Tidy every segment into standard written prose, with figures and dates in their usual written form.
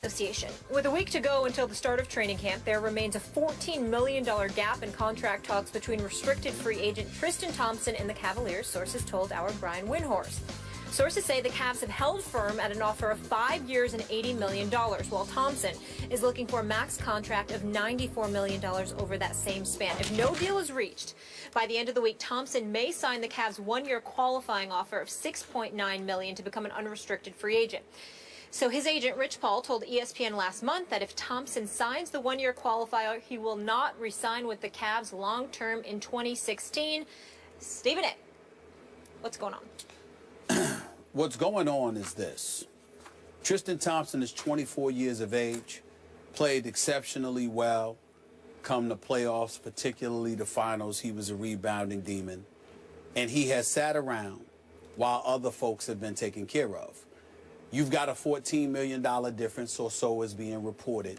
Association. With a week to go until the start of training camp, there remains a $14 million gap in contract talks between restricted free agent Tristan Thompson and the Cavaliers, sources told our Brian Windhorst. Sources say the Cavs have held firm at an offer of 5 years and $80 million, while Thompson is looking for a max contract of $94 million over that same span. If no deal is reached by the end of the week, Thompson may sign the Cavs' one-year qualifying offer of $6.9 million to become an unrestricted free agent. So his agent, Rich Paul, told ESPN last month that if Thompson signs the one-year qualifier, he will not re-sign with the Cavs long-term in 2016. Stephen A., what's going on? What's going on is this. Tristan Thompson is 24 years of age, played exceptionally well, come the playoffs, particularly the finals. He was a rebounding demon, and he has sat around while other folks have been taken care of. You've got a $14 million difference, or so is being reported.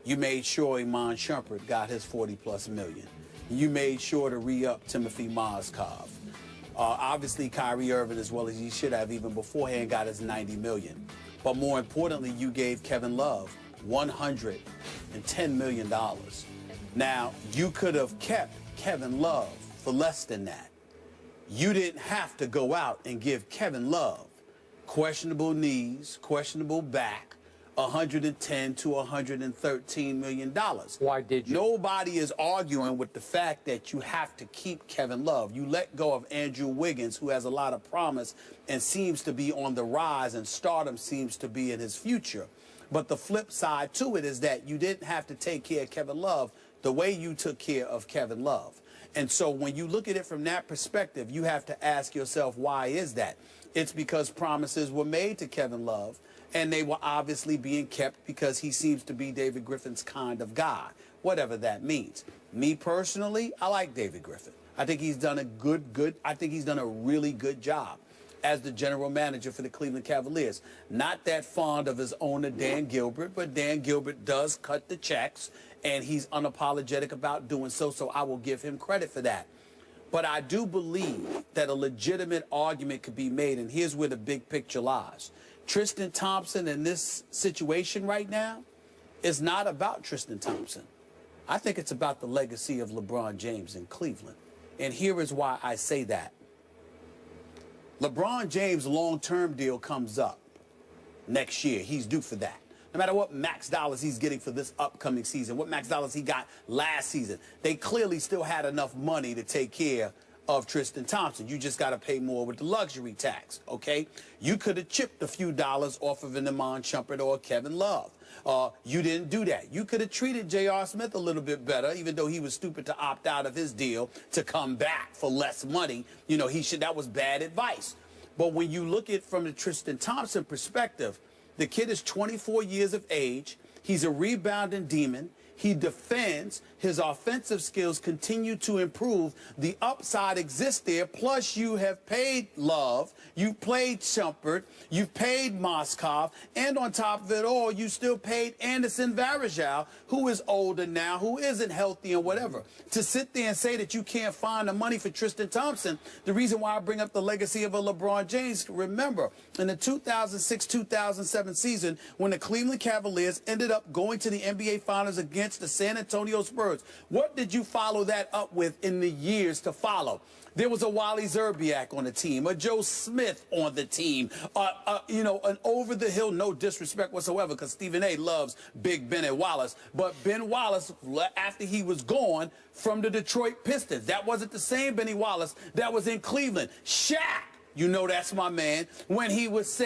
You made sure Iman Shumpert got his 40+ million. You made sure to re-up Timothy Mozgov. Obviously, Kyrie Irving, as well as he should have even beforehand, got his $90 million. But more importantly, you gave Kevin Love $110 million. Now, you could have kept Kevin Love for less than that. You didn't have to go out and give Kevin Love questionable knees, questionable back, $110 to $113 million. Why did you? Nobody is arguing with the fact that you have to keep Kevin Love. You let go of Andrew Wiggins, who has a lot of promise and seems to be on the rise, and stardom seems to be in his future. But the flip side to it is that you didn't have to take care of Kevin Love the way you took care of Kevin Love. And so when you look at it from that perspective, you have to ask yourself, why is that? It's because promises were made to Kevin Love, and they were obviously being kept because he seems to be David Griffin's kind of guy, whatever that means. Me personally, I like David Griffin. I think he's done I think he's done a really good job as the general manager for the Cleveland Cavaliers. Not that fond of his owner, Dan Gilbert, but Dan Gilbert does cut the checks, and he's unapologetic about doing so, so I will give him credit for that. But I do believe that a legitimate argument could be made, and here's where the big picture lies. Tristan Thompson in this situation right now is not about Tristan Thompson. I think it's about the legacy of LeBron James in Cleveland. And here is why I say that. LeBron James' long-term deal comes up next year. He's due for that. No matter what max dollars he's getting for this upcoming season, what max dollars he got last season, they clearly still had enough money to take care of Tristan Thompson. You just got to pay more with the luxury tax, okay? You could have chipped a few dollars off of an Iman Shumpert or Kevin Love. You didn't do that. You could have treated J.R. Smith a little bit better, even though he was stupid to opt out of his deal to come back for less money. You know, that was bad advice. But when you look at it from the Tristan Thompson perspective, the kid is 24 years of age. He's a rebounding demon. He defends. His offensive skills continue to improve. The upside exists there. Plus, you have paid Love. You've played Shumpert. You've paid Mozgov. And on top of it all, you still paid Anderson Varejao, who is older now, who isn't healthy and whatever. To sit there and say that you can't find the money for Tristan Thompson, the reason why I bring up the legacy of a LeBron James, remember, in the 2006-2007 season, when the Cleveland Cavaliers ended up going to the NBA Finals against the San Antonio Spurs, what did you follow that up with in the years to follow? There was a Wally Zerbiak on the team, a Joe Smith on the team, you know, an over-the-hill, no disrespect whatsoever, because Stephen A. loves Big Ben Wallace. But Ben Wallace, after he was gone from the Detroit Pistons, that wasn't the same Benny Wallace that was in Cleveland. Shaq, you know that's my man, when he was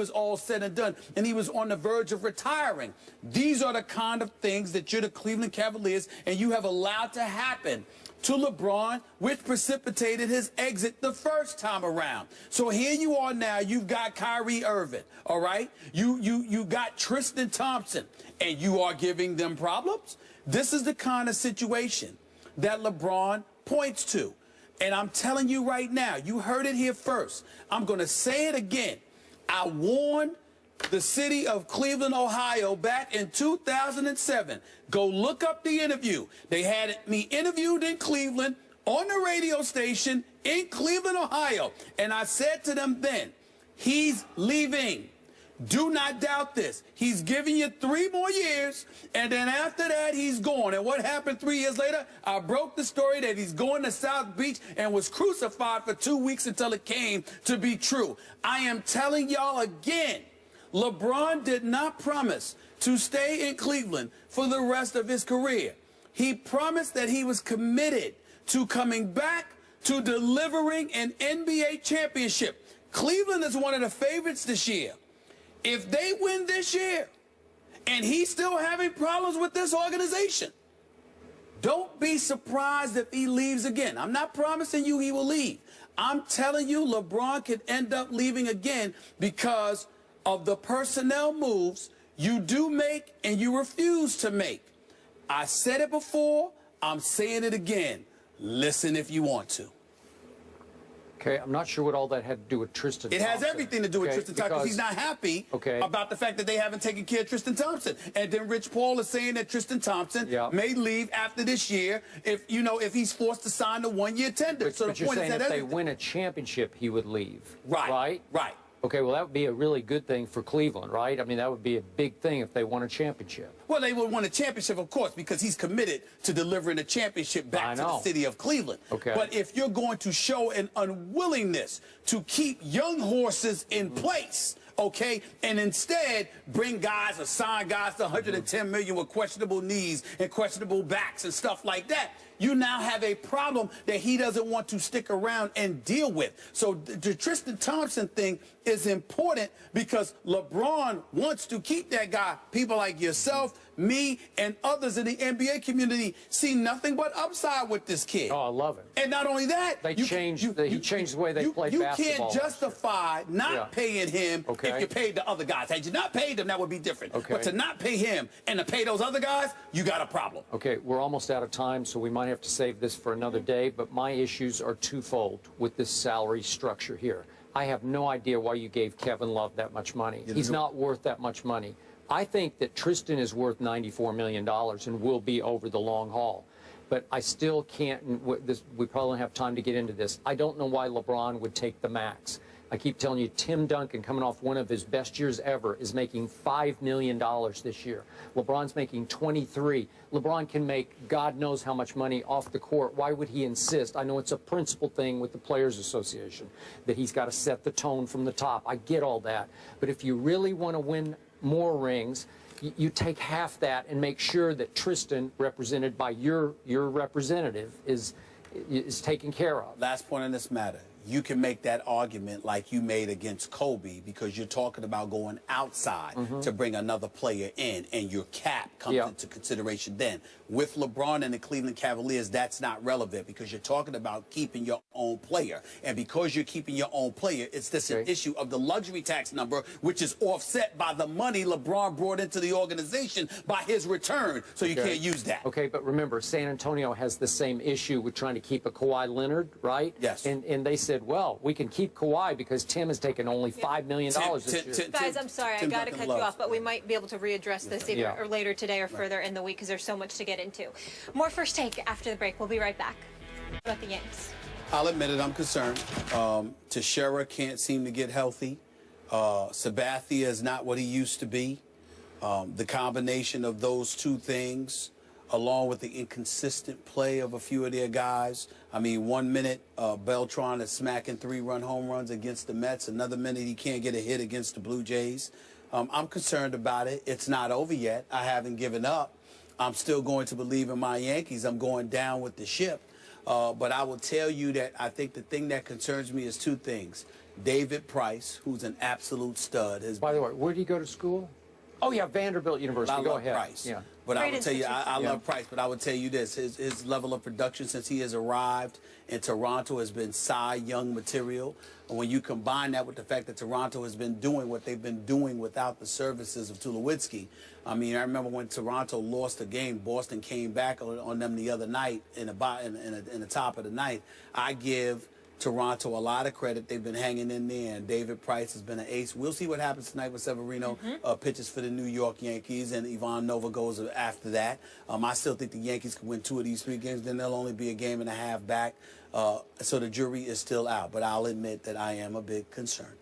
all said and done, and he was on the verge of retiring. These are the kind of things that you're the Cleveland Cavaliers, and you have allowed to happen to LeBron, which precipitated his exit the first time around. So here you are now, you've got Kyrie Irving, all right? You got Tristan Thompson, and you are giving them problems? This is the kind of situation that LeBron points to. And I'm telling you right now, you heard it here first. I'm going to say it again. I warned the city of Cleveland, Ohio, back in 2007. Go look up the interview. They had me interviewed in Cleveland on the radio station in Cleveland, Ohio. And I said to them then, he's leaving. Do not doubt this. He's giving you 3 more years, and then after that, he's gone. And what happened 3 years later? I broke the story that he's going to South Beach and was crucified for 2 weeks until it came to be true. I am telling y'all again, LeBron did not promise to stay in Cleveland for the rest of his career. He promised that he was committed to coming back to delivering an NBA championship. Cleveland is one of the favorites this year. If they win this year and he's still having problems with this organization, don't be surprised if he leaves again. I'm not promising you he will leave. I'm telling you LeBron could end up leaving again because of the personnel moves you do make and you refuse to make. I said it before. I'm saying it again. Listen if you want to. Okay, I'm not sure what all that had to do with Tristan Thompson. It has everything to do with Tristan Thompson because he's not happy about the fact that they haven't taken care of Tristan Thompson. And then Rich Paul is saying that Tristan Thompson may leave after this year if he's forced to sign the 1-year tender. So the point is that if they win a championship, he would leave. Right? Right. Okay, well, that would be a really good thing for Cleveland, right? I mean, that would be a big thing if they won a championship. Well, they would win a championship, of course, because he's committed to delivering a championship back to the city of Cleveland. Okay. But if you're going to show an unwillingness to keep young horses in place, okay, and instead bring guys or sign guys to $110 million with questionable knees and questionable backs and stuff like that, you now have a problem that he doesn't want to stick around and deal with. So the Tristan Thompson thing is important because LeBron wants to keep that guy. People like yourself, me, and others in the NBA community see nothing but upside with this kid. Oh, I love it. And not only that, he changed the way they play basketball. You can't justify not paying him if you paid the other guys. Had you not paid them, that would be different. But to not pay him and to pay those other guys, you got a problem. Okay, we're almost out of time, so we might have to save this for another day, but my issues are twofold with this salary structure here. I have no idea why you gave Kevin Love that much money. He's not worth that much money. I think that Tristan is worth $94 million and will be over the long haul. But I still can't, we probably don't have time to get into this. I don't know why LeBron would take the max. I keep telling you, Tim Duncan, coming off one of his best years ever, is making $5 million this year. LeBron's making 23. LeBron can make God knows how much money off the court. Why would he insist? I know it's a principle thing with the Players Association, that he's got to set the tone from the top. I get all that. But if you really want to win more rings, you take half that and make sure that Tristan, represented by your representative, is taken care of. Last point on this matter. You can make that argument like you made against Kobe because you're talking about going outside to bring another player in, and your cap comes into consideration then. With LeBron and the Cleveland Cavaliers, that's not relevant because you're talking about keeping your own player. And because you're keeping your own player, it's this an issue of the luxury tax number, which is offset by the money LeBron brought into the organization by his return. So you can't use that. Okay, but remember, San Antonio has the same issue with trying to keep a Kawhi Leonard, right? Yes. And they said, well, we can keep Kawhi because Tim has taken only $5 million this year. Guys, I'm sorry, I got to cut you off, but we might be able to readdress this either or later today or further in the week because there's so much to get into. More First Take after the break. We'll be right back. About the Yanks. I'll admit it, I'm concerned. Teixeira can't seem to get healthy. Sabathia is not what he used to be. The combination of those two things, along with the inconsistent play of a few of their guys. I mean, 1 minute, Beltran is smacking 3-run home runs against the Mets. Another minute, he can't get a hit against the Blue Jays. I'm concerned about it. It's not over yet. I haven't given up. I'm still going to believe in my Yankees. I'm going down with the ship. But I will tell you that I think the thing that concerns me is two things. David Price, who's an absolute stud. By the way, where did he go to school? Oh, yeah, Vanderbilt University. Go ahead. Price. Yeah. But I would tell you, I love Price, but I would tell you this. His level of production since he has arrived in Toronto has been Cy Young material. And when you combine that with the fact that Toronto has been doing what they've been doing without the services of Tulowitzki, I mean, I remember when Toronto lost a game, Boston came back on them the other night in the top of the ninth. I give Toronto a lot of credit. They've been hanging in there, and David Price has been an ace. We'll see what happens tonight with Severino pitches for the New York Yankees, and Ivan Nova goes after that. I still think the Yankees can win 2 of these 3 games. Then they'll only be a game and a half back. So the jury is still out, but I'll admit that I am a bit concerned.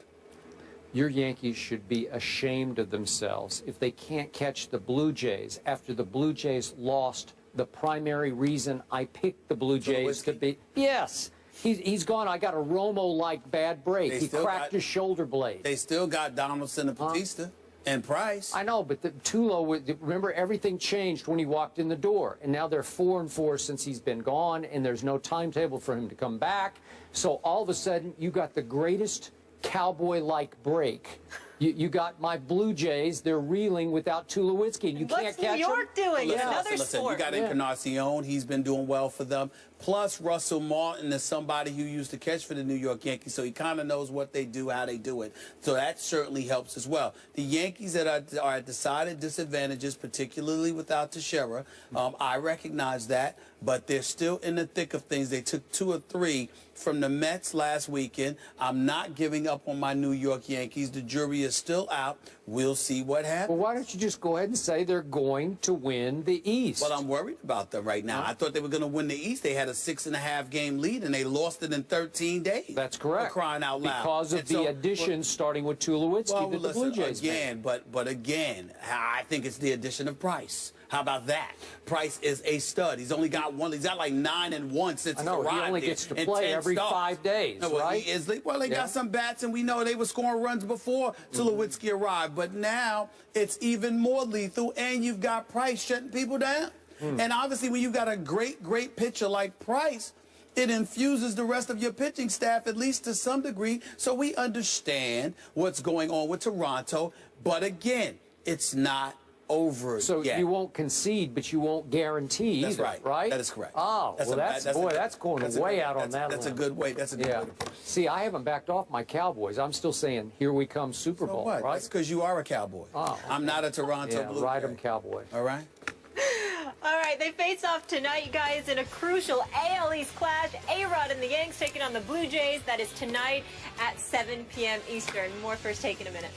Your Yankees should be ashamed of themselves if they can't catch the Blue Jays after the Blue Jays lost the primary reason I picked the Blue Jays to be. Yes. He's gone. I got a Romo-like bad break. He cracked his shoulder blade. They still got Donaldson and Batista and Price. I know, but Tulo, remember, everything changed when he walked in the door. And now they're 4-4 since he's been gone, and there's no timetable for him to come back. So all of a sudden, you got the greatest Cowboy-like break. You got my Blue Jays. They're reeling without Tulowitzki, and you can't catch them. What's New York doing? Listen, Another sport. You got Encarnacion. He's been doing well for them. Plus, Russell Martin is somebody who used to catch for the New York Yankees, so he kind of knows what they do, how they do it. So that certainly helps as well. The Yankees that are at decided disadvantages, particularly without Teixeira, I recognize that, but they're still in the thick of things. They took 2 or 3 from the Mets last weekend. I'm not giving up on my New York Yankees. The jury is still out. We'll see what happens. Well, why don't you just go ahead and say they're going to win the East? Well, I'm worried about them right now. I thought they were going to win the East. They had a 6.5 game lead, and they lost it in 13 days. That's correct. For crying out loud. Because of the addition, starting with Tulowitzki, that the Blue Jays again, made. but again, I think it's the addition of Price. How about that? Price is a stud. He's only got one. He's got like 9-1 since I know, he arrived. He only gets to play every 5 days, well, right? He is, well, they got some bats, and we know they were scoring runs before Tulowitzki arrived. But now it's even more lethal, and you've got Price shutting people down. And obviously, when you've got a great pitcher like Price, it infuses the rest of your pitching staff, at least to some degree. So we understand what's going on with Toronto. But again, it's not over yet. You won't concede, but you won't guarantee either, right? That is correct. Oh, that's going way out on that That's limb. a good way. That's a good way. See, I haven't backed off my Cowboys. I'm still saying, here we come Super Bowl, what? right? That's because you are a Cowboy. Oh, okay. I'm not a Toronto Blue Jay. Ride 'em Cowboy. All right? All right, they face off tonight, you guys, in a crucial AL East clash. A-Rod and the Yanks taking on the Blue Jays. That is tonight at 7 p.m. Eastern. More First Take in a minute.